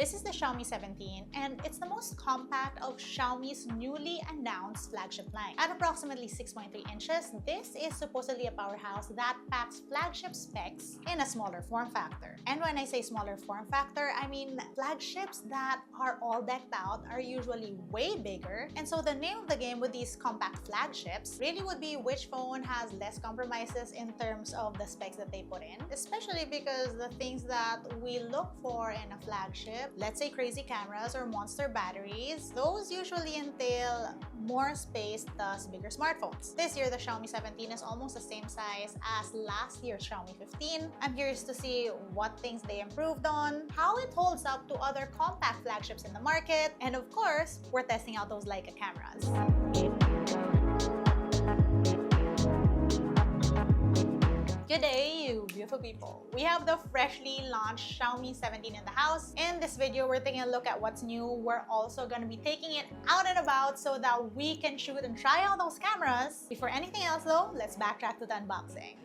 This is the Xiaomi 17 and it's the most compact of Xiaomi's newly announced flagship line. At approximately 6.3 inches, this is supposedly a powerhouse that packs flagship specs in a smaller form factor. And when I say smaller form factor, I mean flagships that are all decked out are usually way bigger. And so the name of the game with these compact flagships really would be which phone has less compromises in terms of the specs that they put in, especially because the things that we look for in a flagship, let's say crazy cameras or monster batteries, those usually entail more space, thus bigger smartphones. This year, the Xiaomi 17 is almost the same size as last year's Xiaomi 15. I'm curious to see what things they improved on, how it holds up to other compact flagships in the market, and of course, we're testing out those Leica cameras. Good day, you beautiful people. We have the freshly launched Xiaomi 17 in the house. In this video, we're taking a look at what's new. We're also going to be taking it out and about so that we can shoot and try out those cameras. Before anything else though, let's backtrack to the unboxing.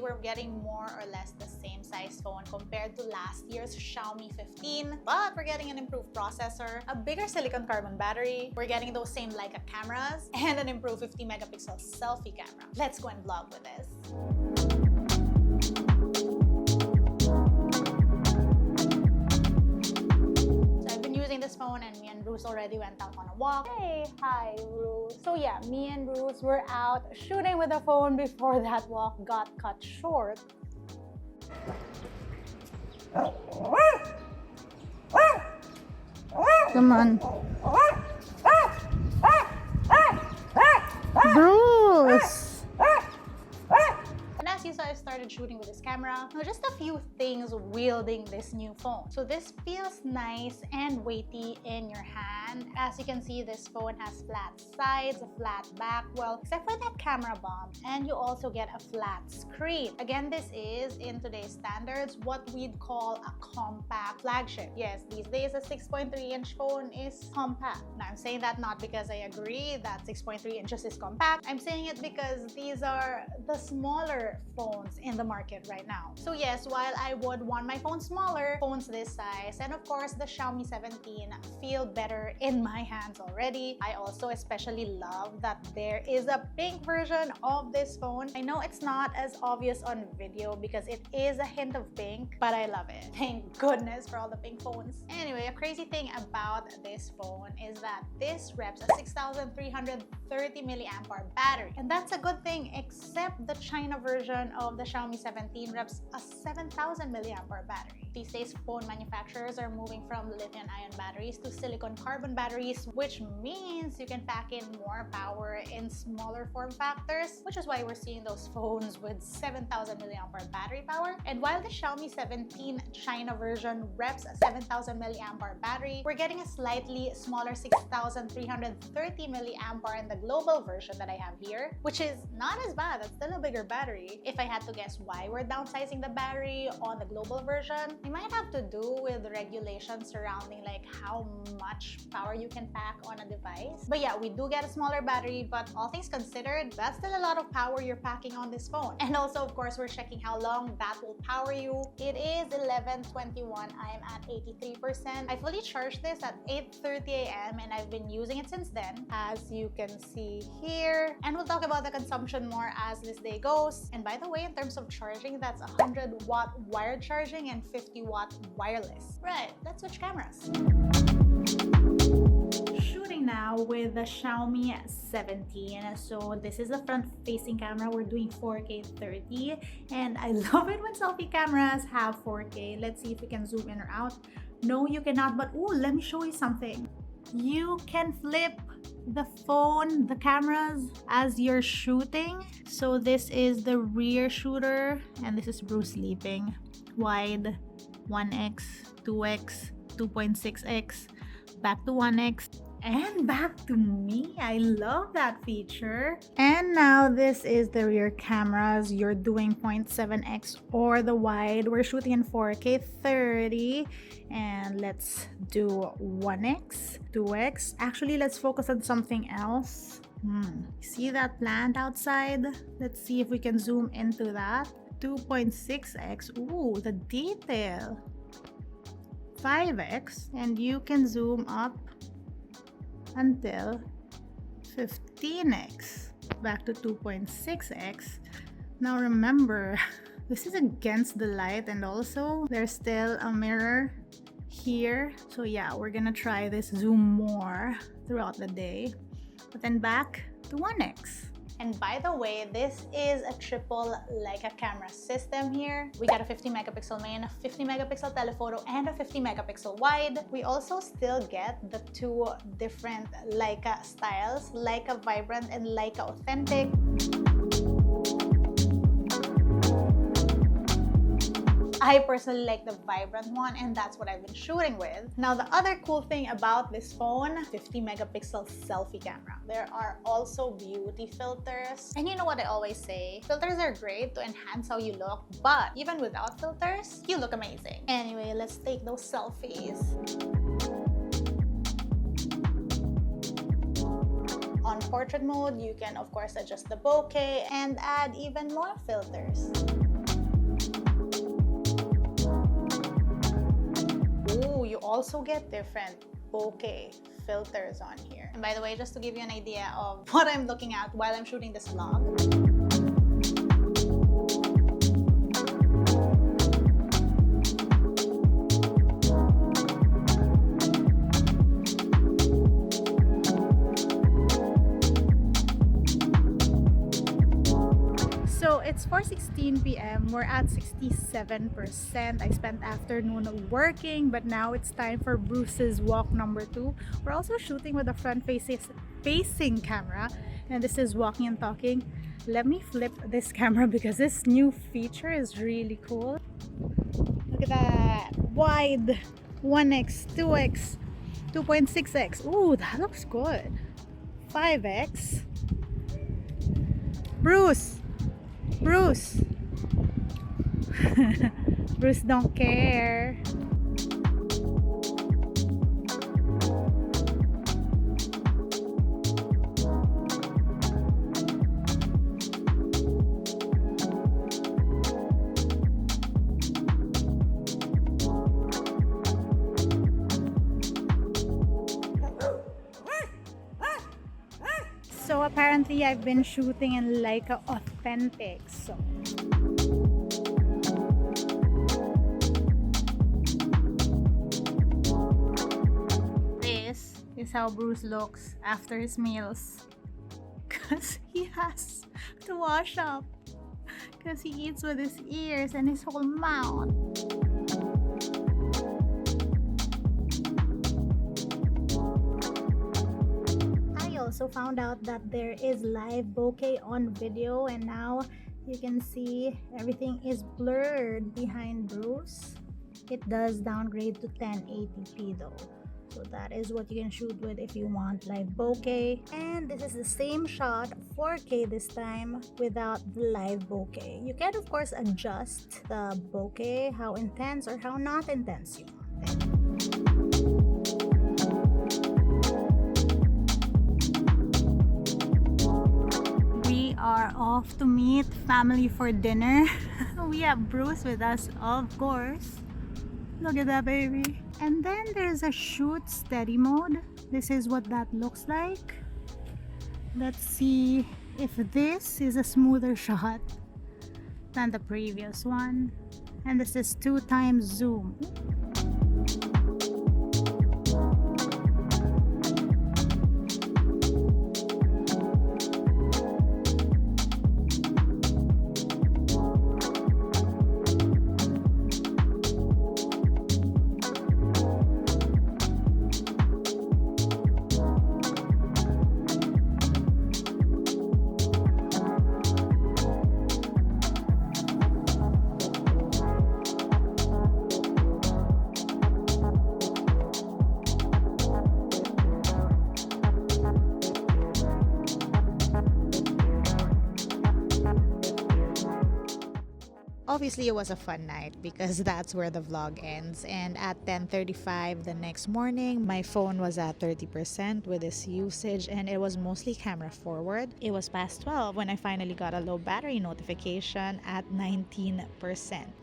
We're getting more or less the same size phone compared to last year's Xiaomi 15, but we're getting an improved processor, a bigger silicon carbon battery, we're getting those same Leica cameras, and an improved 50 megapixel selfie camera. Let's go and vlog with this. This phone and me and Bruce already went out on a walk. Hey, hi Bruce. So yeah, me and Bruce were out shooting with the phone before that walk got cut short. Come on. Bruce! So I started shooting with this camera. Now, just a few things wielding this new phone. So this feels nice and weighty in your hand. As you can see, this phone has flat sides, a flat back, well, except for that camera bump, and you also get a flat screen. Again, this is, in today's standards, what we'd call a compact flagship. Yes, these days a 6.3-inch phone is compact. Now, I'm saying that not because I agree that 6.3 inches is compact. I'm saying it because these are the smaller phones in the market right now. So yes, while I would want my phone smaller, phones this size, and of course the Xiaomi 17 feel better in my hands already. I also especially love that there is a pink version of this phone. I know it's not as obvious on video because it is a hint of pink, but I love it. Thank goodness for all the pink phones. Anyway, a crazy thing about this phone is that this reps a 6,330 milliamp hour battery. And that's a good thing, except the China version of the Xiaomi 17 reps a 7,000 milliamp hour battery. These days, phone manufacturers are moving from lithium-ion batteries to silicon carbon batteries, which means you can pack in more power in smaller form factors, which is why we're seeing those phones with 7,000 milliamp hour battery power. And while the Xiaomi 17 China version reps a 7,000 milliamp hour battery, we're getting a slightly smaller 6,330 milliamp hour in the global version that I have here, which is not as bad. That's still a bigger battery. If I had to guess why we're downsizing the battery on the global version, it might have to do with the regulations surrounding like how much power you can pack on a device. But yeah, we do get a smaller battery, but all things considered, that's still a lot of power you're packing on this phone. And also, of course, we're checking how long that will power you. It is 11:21. I am at 83%. I fully charged this at 8:30 a.m. and I've been using it since then, as you can see here. And we'll talk about the consumption more as this day goes. And by the way, in terms of charging, that's 100-watt wired charging and 50-watt wireless. Right, let's switch cameras. Shooting now with the Xiaomi 17. So this is the front facing camera. We're doing 4K 30, and I love it when selfie cameras have 4K. Let's see if we can zoom in or out. No, you cannot, but oh, let me show you something. You can flip the phone, the cameras, as you're shooting. So this is the rear shooter, and this is Bruce sleeping. Wide, 1x, 2x, 2.6x, back to 1x, and back to me. I love that feature. And now this is the rear cameras. You're doing 0.7x or the wide. We're shooting in 4K 30, and let's do 1x, 2x. Actually, let's focus on something else. See that plant outside? Let's see if we can zoom into that. 2.6x. Ooh, the detail. 5x, and you can zoom up until 15x, back to 2.6x. Now remember, this is against the light, and also there's still a mirror here. So yeah, we're gonna try this zoom more throughout the day, but then back to 1x. And by the way, this is a triple Leica camera system here. We got a 50 megapixel main, a 50 megapixel telephoto, and a 50 megapixel wide. We also still get the two different Leica styles, Leica Vibrant and Leica Authentic. I personally like the Vibrant one, and that's what I've been shooting with. Now, the other cool thing about this phone, 50 megapixel selfie camera. There are also beauty filters. And you know what I always say? Filters are great to enhance how you look, but even without filters, you look amazing. Anyway, let's take those selfies. On portrait mode, you can of course adjust the bokeh and add even more filters. Ooh, you also get different bokeh filters on here. And by the way, just to give you an idea of what I'm looking at while I'm shooting this vlog. So it's 4:16 p.m. We're at 67%. I spent afternoon working, but now it's time for Bruce's walk number 2. We're also shooting with a front facing camera, and this is walking and talking. Let me flip this camera because this new feature is really cool. Look at that. Wide, 1x, 2x, 2.6x. Ooh, that looks good. 5x. Bruce! Bruce don't care. So apparently I've been shooting in Leica Authentic. So this is how Bruce looks after his meals, because he has to wash up because he eats with his ears and his whole mouth. Also found out that there is live bokeh on video, and now you can see everything is blurred behind Bruce. It does downgrade to 1080p though, so that is what you can shoot with if you want live bokeh. And this is the same shot, 4K this time, without the live bokeh. You can of course adjust the bokeh, how intense or how not intense you want it. Are off to meet family for dinner. We have Bruce with us, of course. Look at that baby. And then there's a shoot steady mode. This is what that looks like. Let's see if this is a smoother shot than the previous one. And this is 2x zoom. Obviously, it was a fun night because that's where the vlog ends. And at 10:35 the next morning, my phone was at 30% with its usage and it was mostly camera forward. It was past 12 when I finally got a low battery notification at 19%.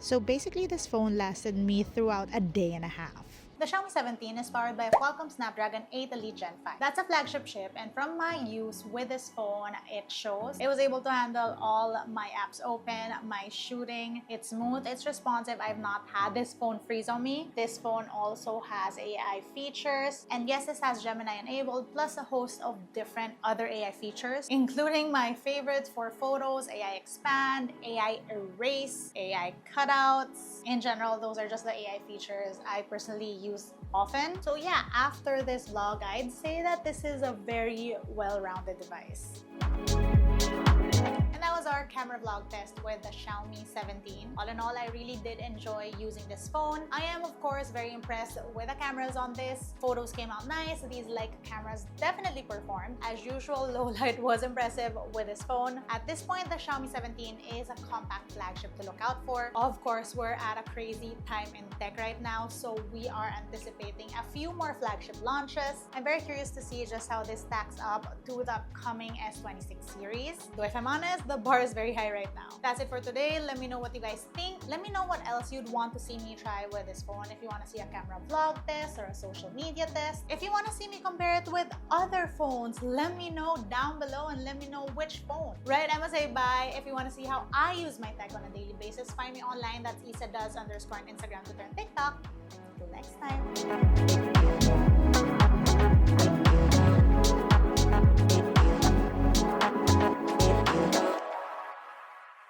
So basically, this phone lasted me throughout a day and a half. The Xiaomi 17 is powered by a Qualcomm Snapdragon 8 Elite Gen 5. That's a flagship chip, and from my use with this phone, it shows it was able to handle all my apps open, my shooting. It's smooth, it's responsive. I've not had this phone freeze on me. This phone also has AI features, and yes, this has Gemini enabled, plus a host of different other AI features, including my favorites for photos, AI expand, AI erase, AI cutouts. In general, those are just the AI features I personally use often. So yeah, after this vlog, I'd say that this is a very well-rounded device. And that was our camera vlog test with the Xiaomi 17. All in all, I really did enjoy using this phone. I am, of course, very impressed with the cameras on this. Photos came out nice. These Leica cameras definitely performed. As usual, low light was impressive with this phone. At this point, the Xiaomi 17 is a compact flagship to look out for. Of course, we're at a crazy time in tech right now, so we are anticipating a few more flagship launches. I'm very curious to see just how this stacks up to the upcoming S26 series. Though if I'm honest, the bar is very high right now. That's it for today. Let me know what you guys think. Let me know what else you'd want to see me try with this phone. If you want to see a camera vlog test or a social media test. If you want to see me compare it with other phones, let me know down below and let me know which phone. Right, I must say bye. If you want to see how I use my tech on a daily basis, find me online. That's isadoes_on Instagram, Twitter, and TikTok. Until next time.